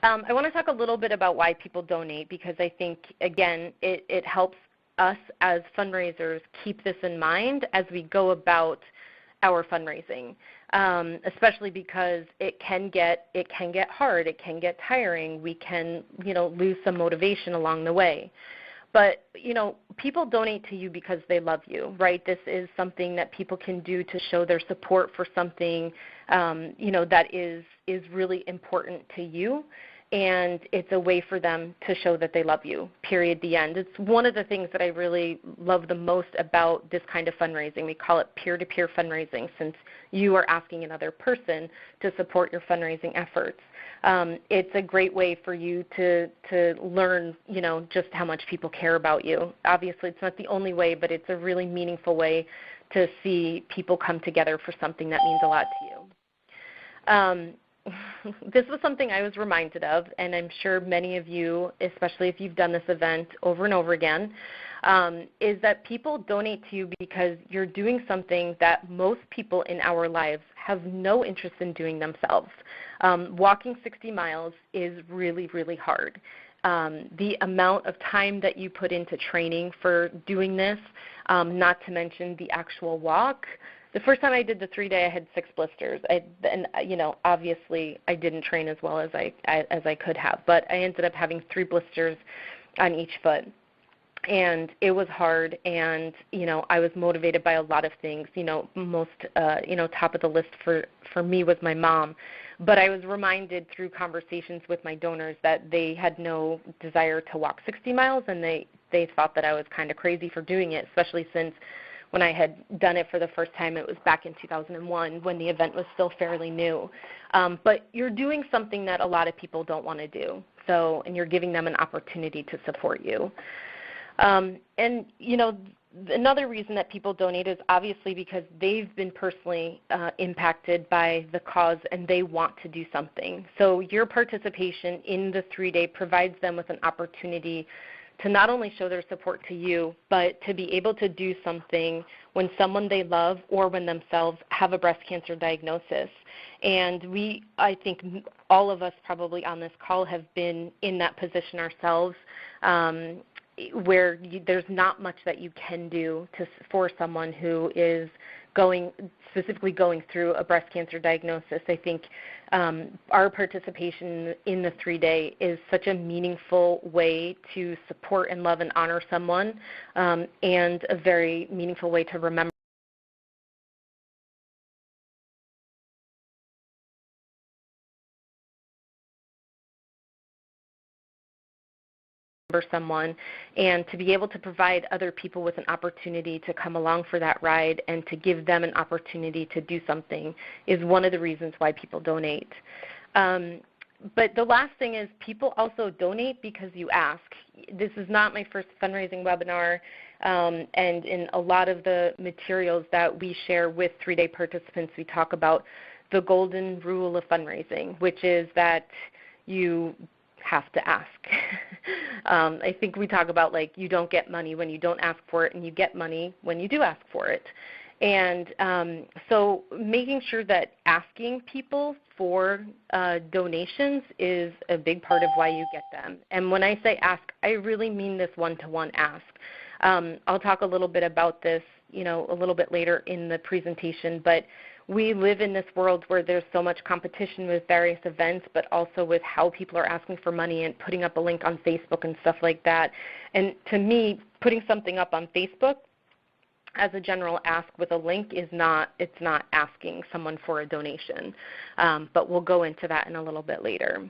I want to talk a little bit about why people donate, because I think, again, it helps us as fundraisers keep this in mind as we go about our fundraising, especially because it can get hard, it can get tiring. We can, lose some motivation along the way. But, people donate to you because they love you, right? This is something that people can do to show their support for something, that is really important to you. And it's a way for them to show that they love you, period, the end. It's one of the things that I really love the most about this kind of fundraising. We call it peer-to-peer fundraising, since you are asking another person to support your fundraising efforts. It's a great way for you to learn, just how much people care about you. Obviously, it's not the only way, but it's a really meaningful way to see people come together for something that means a lot to you. This was something I was reminded of, and I'm sure many of you, especially if you've done this event over and over again, is that people donate to you because you're doing something that most people in our lives have no interest in doing themselves. Walking 60 miles is really, really hard. The amount of time that you put into training for doing this, not to mention the actual walk. The first time I did the 3-day, I had 6 blisters. Obviously I didn't train as well as I could have, but I ended up having 3 blisters on each foot. And it was hard, and, I was motivated by a lot of things. Most, top of the list for me was my mom. But I was reminded through conversations with my donors that they had no desire to walk 60 miles, and they thought that I was kind of crazy for doing it, especially since when I had done it for the first time, it was back in 2001 when the event was still fairly new. But you're doing something that a lot of people don't want to do, and you're giving them an opportunity to support you. Another reason that people donate is obviously because they've been personally impacted by the cause and they want to do something. So your participation in the 3-day provides them with an opportunity to not only show their support to you, but to be able to do something when someone they love or when themselves have a breast cancer diagnosis. And I think all of us probably on this call have been in that position ourselves, where there's not much that you can do for someone who is specifically going through a breast cancer diagnosis. I think our participation in the 3-day is such a meaningful way to support and love and honor someone, and a very meaningful way to remember someone, and to be able to provide other people with an opportunity to come along for that ride and to give them an opportunity to do something is one of the reasons why people donate. But the last thing is people also donate because you ask. This is not my first fundraising webinar, and in a lot of the materials that we share with 3-day participants, we talk about the golden rule of fundraising, which is that you have to ask. I think we talk about you don't get money when you don't ask for it, and you get money when you do ask for it. And so making sure that asking people for donations is a big part of why you get them. And when I say ask, I really mean this one-to-one ask. I'll talk a little bit about this, a little bit later in the presentation, but we live in this world where there's so much competition with various events, but also with how people are asking for money and putting up a link on Facebook and stuff like that. And to me, putting something up on Facebook as a general ask with a link it's not asking someone for a donation. But we'll go into that in a little bit later.